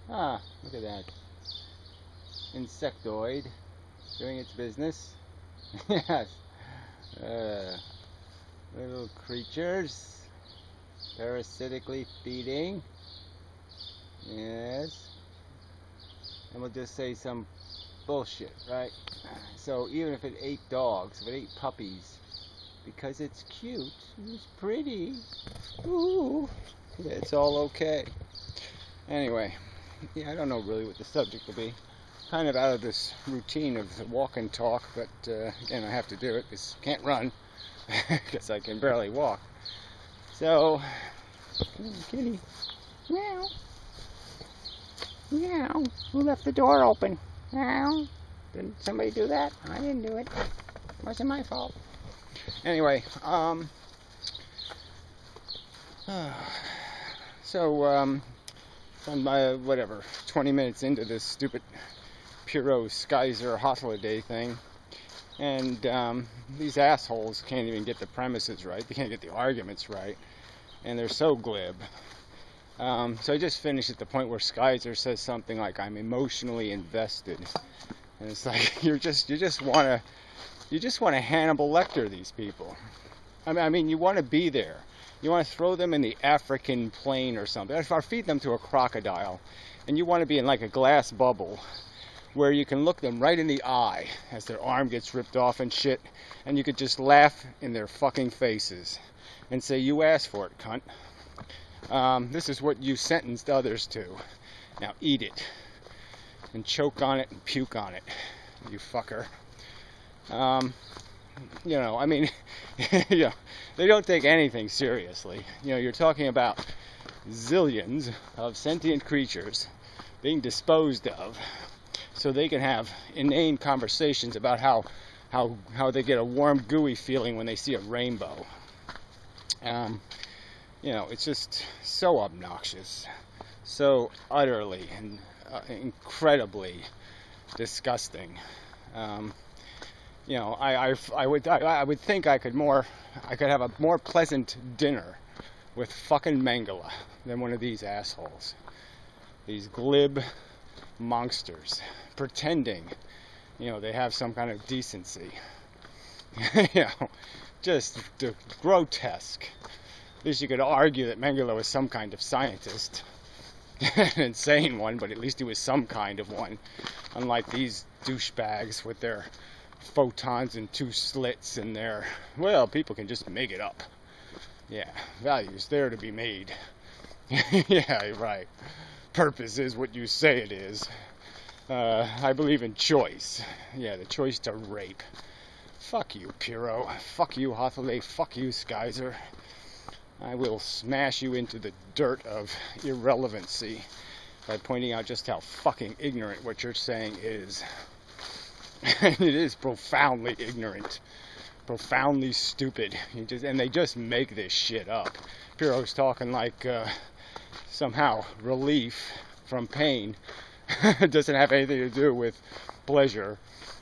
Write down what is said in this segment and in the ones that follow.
Ah, look at that. Insectoid doing its business. Yes. Uh, Little creatures parasitically feeding. Yes. And we'll just say some bullshit, right? So even if it ate dogs, if it ate puppies, because it's cute, it's pretty, ooh, it's all okay. Anyway, yeah, I don't know really what the subject will be. Kind of out of this routine of walk and talk, but again, I have to do it because I can't run because I can barely walk. So, kitty, meow, meow. Who left the door open? Meow. Didn't somebody do that? I didn't do it. It wasn't my fault. Anyway, so I'm whatever 20 minutes into this stupid Puro Skyzer holiday thing, and these assholes can't even get the premises right. They can't get the arguments right, and they're so glib. So I just finished at the point where Skyzer says something like, "I'm emotionally invested," and it's like you just want to Hannibal Lecter these people. I mean, you want to be there. You want to throw them in the African plain or something, or feed them to a crocodile, and you want to be in like a glass bubble where you can look them right in the eye as their arm gets ripped off and shit, and you could just laugh in their fucking faces and say, "You asked for it, cunt. This is what you sentenced others to. Now eat it and choke on it and puke on it, you fucker." You know, I mean, you know, they don't take anything seriously. You know, you're talking about zillions of sentient creatures being disposed of so they can have inane conversations about how they get a warm, gooey feeling when they see a rainbow. You know, it's just so obnoxious, so utterly and incredibly disgusting. You know, I would think I could have a more pleasant dinner with fucking Mengele than one of these assholes. These glib monsters pretending, you know, they have some kind of decency. You know, just grotesque. At least you could argue that Mengele was some kind of scientist. An insane one, but at least he was some kind of one. Unlike these douchebags with their photons and two slits and their, well, people can just make it up. Yeah, value's there to be made. Yeah, right. Purpose is what you say it is. I believe in choice. Yeah, the choice to rape. Fuck you, Puro. Fuck you, Hathaway. Fuck you, Skyzer. I will smash you into the dirt of irrelevancy by pointing out just how fucking ignorant what you're saying is. And it is profoundly ignorant, profoundly stupid. And they just make this shit up. Piro's talking like somehow relief from pain doesn't have anything to do with pleasure.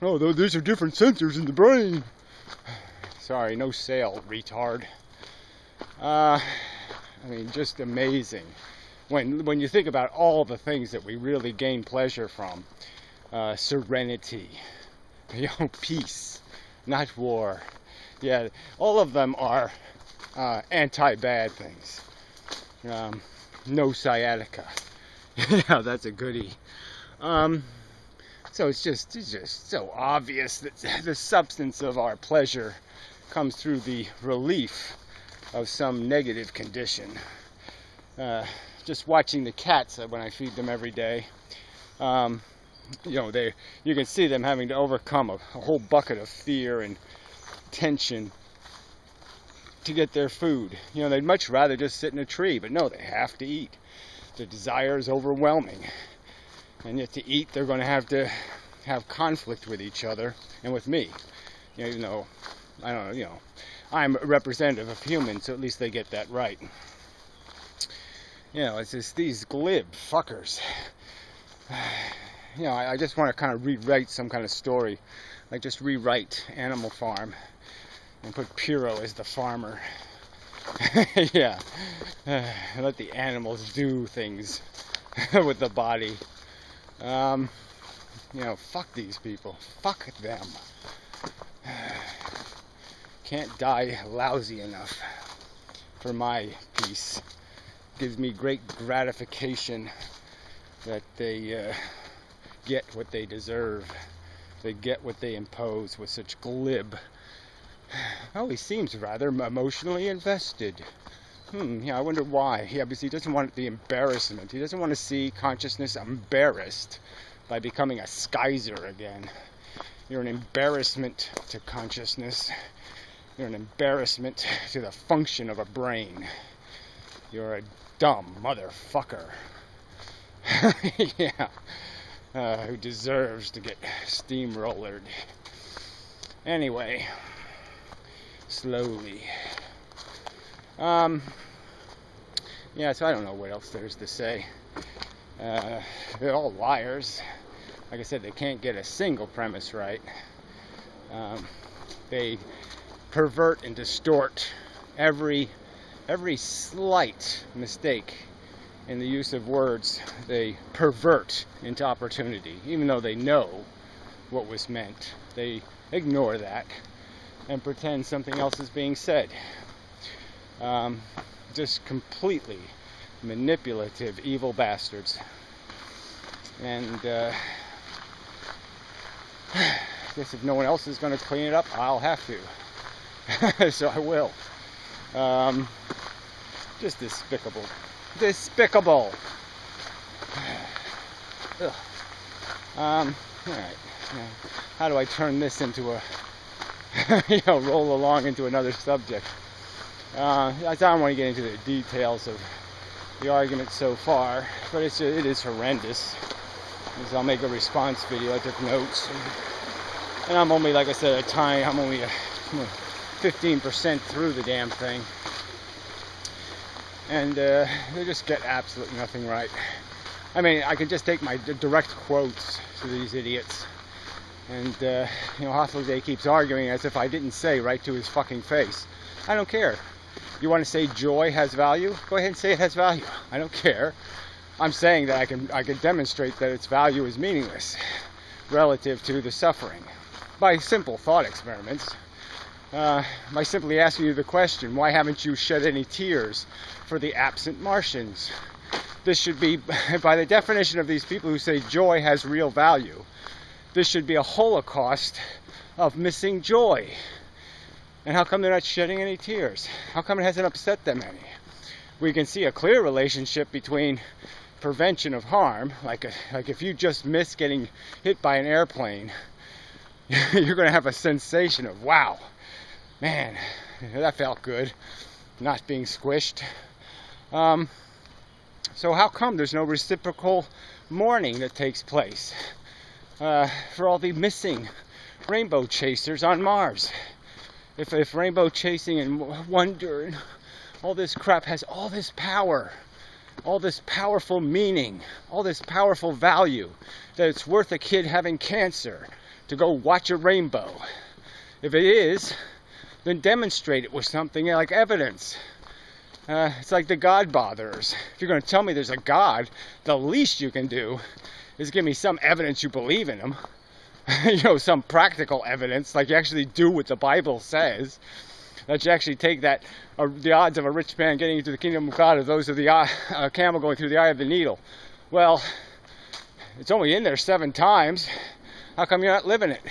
Oh, these are different sensors in the brain. Sorry, no sale, retard. I mean, just amazing. When you think about all the things that we really gain pleasure from, serenity, you know, peace, not war. Yeah, all of them are anti-bad things. No sciatica. Yeah, that's a goodie. So it's just so obvious that the substance of our pleasure comes through the relief of some negative condition. Just watching the cats when I feed them every day. You know, you can see them having to overcome a whole bucket of fear and tension to get their food. You know, they'd much rather just sit in a tree, but no, they have to eat. The desire is overwhelming. And yet to eat, they're going to have conflict with each other and with me. You know, even though, I don't know, you know, I'm a representative of humans, so at least they get that right. You know, it's just these glib fuckers. You know, I just want to kind of rewrite some kind of story. Like just rewrite Animal Farm and put Puro as the farmer. Yeah. Let the animals do things. with the body. Fuck these people. Fuck them. Can't die lousy enough for my peace. Gives me great gratification that they get what they deserve. They get what they impose with such glib. Oh, he seems rather emotionally invested. I wonder why. Yeah, because he doesn't want the embarrassment. He doesn't want to see consciousness embarrassed by becoming a skyzer again. You're an embarrassment to consciousness. You're an embarrassment to the function of a brain. You're a dumb motherfucker. Yeah. Who deserves to get steamrollered. Anyway, slowly. So I don't know what else there's to say. They're all liars. Like I said, they can't get a single premise right. They pervert and distort every slight mistake in the use of words. They pervert into opportunity, even though they know what was meant. They ignore that and pretend something else is being said. Just completely manipulative, evil bastards. And I guess if no one else is going to clean it up, I'll have to. So I will. Just despicable. Despicable. Ugh. Alright. How do I turn this into a roll along into another subject? I don't want to get into the details of the argument so far, but it is horrendous. Because I'll make a response video. I took notes, and I'm only, like I said, I'm only 15% through the damn thing, and they just get absolutely nothing right. I mean, I could just take my direct quotes to these idiots, and Hofstadter keeps arguing as if I didn't say right to his fucking face. I don't care. You want to say joy has value? Go ahead and say it has value. I don't care. I'm saying that I can demonstrate that its value is meaningless relative to the suffering by simple thought experiments. By simply asking you the question, why haven't you shed any tears for the absent Martians? This should be, by the definition of these people who say joy has real value, this should be a holocaust of missing joy. And how come they're not shedding any tears? How come it hasn't upset them any? We can see a clear relationship between prevention of harm, like if you just miss getting hit by an airplane, you're going to have a sensation of, wow, man, that felt good, not being squished. So how come there's no reciprocal mourning that takes place for all the missing rainbow chasers on Mars? If rainbow chasing and wonder and all this crap has all this power, all this powerful meaning, all this powerful value, that it's worth a kid having cancer to go watch a rainbow. If it is, then demonstrate it with something like evidence. It's like the God botherers. If you're going to tell me there's a God, the least you can do is give me some evidence you believe in him. Some practical evidence, like you actually do what the Bible says. That you actually take that, the odds of a rich man getting into the kingdom of God are those of the camel going through the eye of the needle. Well, it's only in there 7 times. How come you're not living it?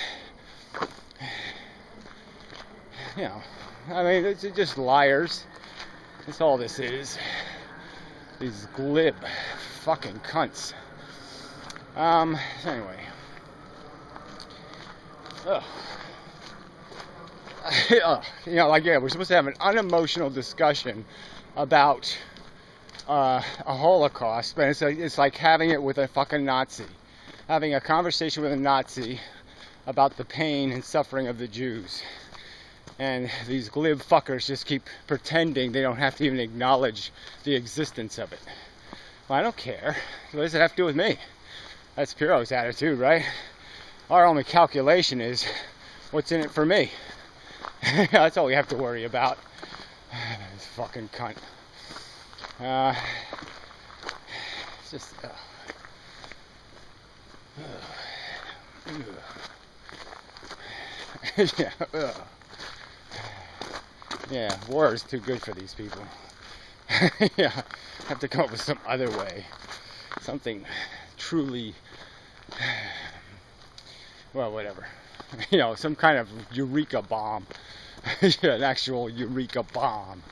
I mean, it's just liars. That's all this is. These glib fucking cunts. So anyway. We're supposed to have an unemotional discussion about a Holocaust, but it's like having it with a fucking Nazi. Having a conversation with a Nazi about the pain and suffering of the Jews. And these glib fuckers just keep pretending they don't have to even acknowledge the existence of it. Well, I don't care. What does it have to do with me? That's Piro's attitude, right? Our only calculation is what's in it for me. That's all we have to worry about. This fucking cunt. It's just, yeah, yeah, war is too good for these people. Yeah, have to come up with some other way. Something truly, well, whatever. You know, some kind of eureka bomb. Yeah, an actual eureka bomb.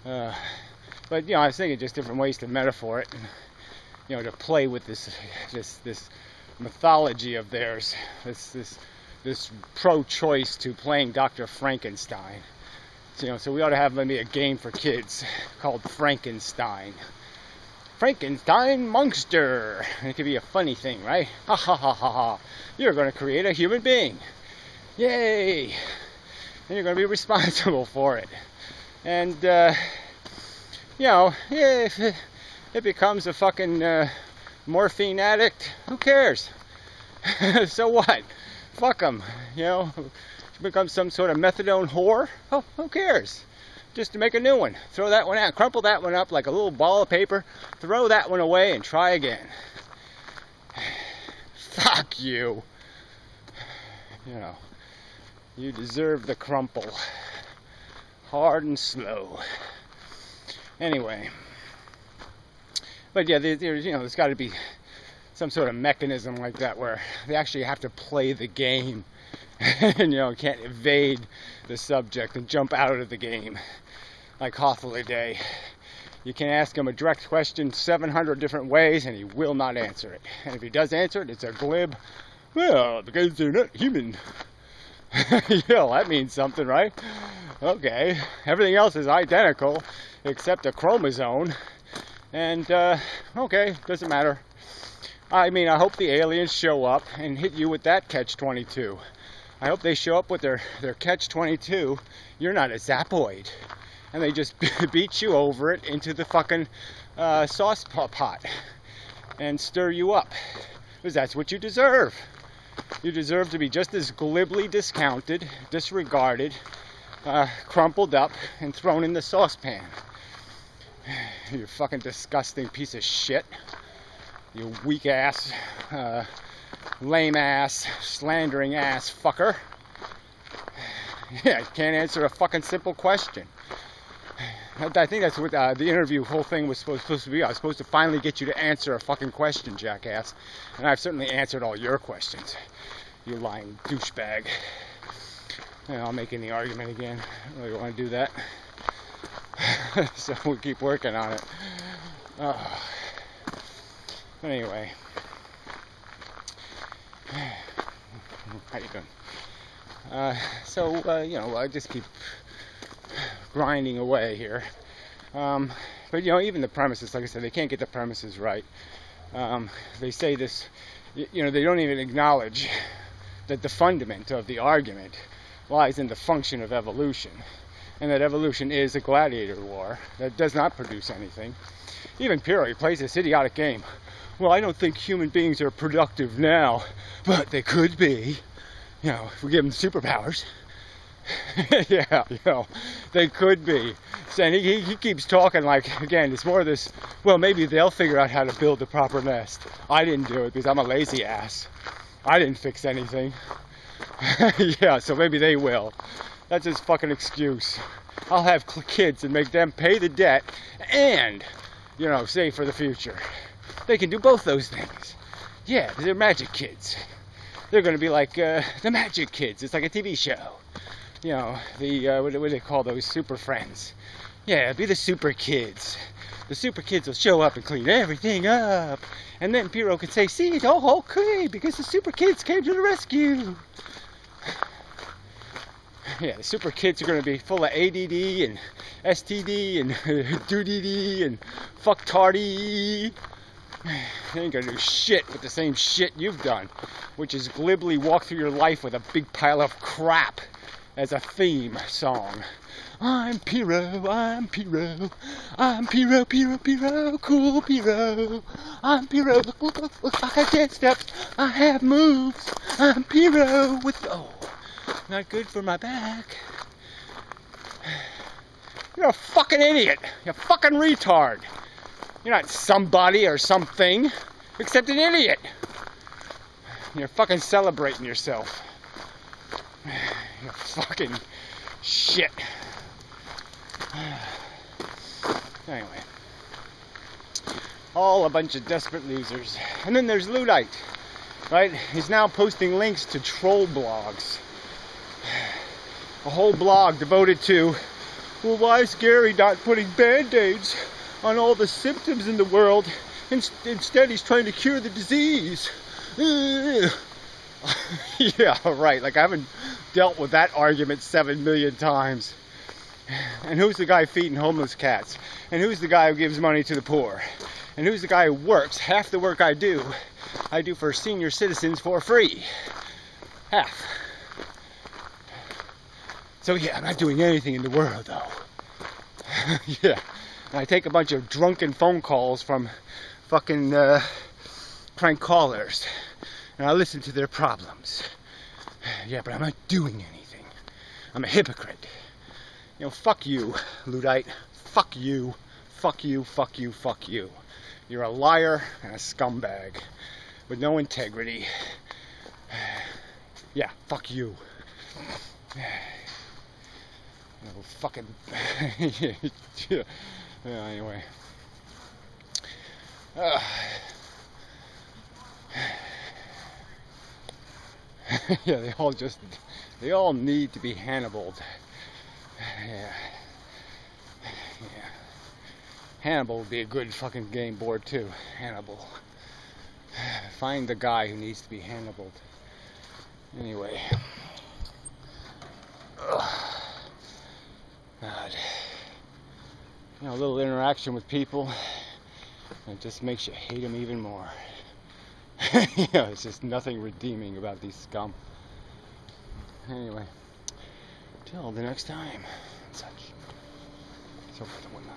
But, you know, I was thinking just different ways to metaphor it. And, you know, to play with this mythology of theirs. This pro-choice to playing Dr. Frankenstein. So, you know, so we ought to have maybe a game for kids called Frankenstein. Frankenstein monster. And it could be a funny thing, right? Ha ha ha ha ha. You're going to create a human being. Yay! And you're going to be responsible for it. And, you know, if it becomes a fucking morphine addict, who cares? So what? Fuck them, you know? Become some sort of methadone whore? Oh, who cares? Just to make a new one. Throw that one out, crumple that one up like a little ball of paper, throw that one away and try again. Fuck you. You know, you deserve the crumple. Hard and slow. Anyway. But yeah, there's, you know, there's got to be some sort of mechanism like that where they actually have to play the game. And, you know, can't evade the subject and jump out of the game like Hawthorne Day. You can ask him a direct question 700 different ways and he will not answer it. And if he does answer it, it's a glib, well, because they're not human. Yeah, that means something, right? Okay, everything else is identical except a chromosome. And, okay, doesn't matter. I mean, I hope the aliens show up and hit you with that catch-22. I hope they show up with their catch-22. You're not a Zapoid. And they just beat you over it into the fucking sauce pot and stir you up. Because that's what you deserve. You deserve to be just as glibly discounted, disregarded, crumpled up, and thrown in the saucepan. You fucking disgusting piece of shit. You weak ass, lame ass, slandering ass fucker. Yeah, can't answer a fucking simple question. I think that's what the interview whole thing was supposed to be. I was supposed to finally get you to answer a fucking question, jackass. And I've certainly answered all your questions. You lying douchebag. Yeah, I'll make the argument again. I really want to do that. So we'll keep working on it. Oh. But anyway. How you doing? You know, I just keep grinding away here. But, you know, even the premises, like I said, they can't get the premises right. They say this, you know, they don't even acknowledge that the fundament of the argument lies in the function of evolution. And that evolution is a gladiator war that does not produce anything. Even Piro, he plays this idiotic game. Well, I don't think human beings are productive now, but they could be. You know, if we give them superpowers. Yeah, you know, they could be. And he keeps talking like, again, it's more of this, well, maybe they'll figure out how to build the proper nest. I didn't do it because I'm a lazy ass. I didn't fix anything. Yeah, so maybe they will. That's his fucking excuse. I'll have kids and make them pay the debt and, you know, save for the future. They can do both those things. Yeah, they're magic kids. They're going to be like the Magic Kids. It's like a TV show. You know, the, what do they call those, super friends? Yeah, be the super kids. The super kids will show up and clean everything up. And then Piro can say, see, it's all okay, because the super kids came to the rescue. Yeah, the super kids are going to be full of ADD and STD and dooddd and fucktardy. They ain't going to do shit with the same shit you've done, which is glibly walk through your life with a big pile of crap as a theme song. I'm Piro, I'm Piro, I'm Piro, Piro, Piro, cool Piro. I'm Piro, look like I can't step, I have moves. I'm Piro with, oh, not good for my back. You're a fucking idiot, you fucking retard. You're not somebody or something, except an idiot. You're fucking celebrating yourself. You're fucking shit. Anyway. All a bunch of desperate losers. And then there's Luddite, right? He's now posting links to troll blogs. A whole blog devoted to, well, why is Gary not putting band-aids on all the symptoms in the world? Instead, he's trying to cure the disease. Yeah, right. Like, I haven't dealt with that argument 7 million times. And who's the guy feeding homeless cats? And who's the guy who gives money to the poor? And who's the guy who works half the work I do for senior citizens for free? Half. So yeah, I'm not doing anything in the world, though. Yeah. And I take a bunch of drunken phone calls from fucking prank callers. And I listen to their problems. Yeah, but I'm not doing anything. I'm a hypocrite. You know, fuck you, Luddite. Fuck you. Fuck you, fuck you, fuck you. You're a liar and a scumbag with no integrity. Yeah, fuck you. Oh, fucking... Yeah, anyway. Yeah, they all need to be Hannibaled. Yeah. Hannibal would be a good fucking game board too. Hannibal. Find the guy who needs to be Hannibaled. Anyway. God. You know, a little interaction with people, it just makes you hate them even more. You know, it's just nothing redeeming about these scum. Anyway, till the next time, such. So forth and whatnot.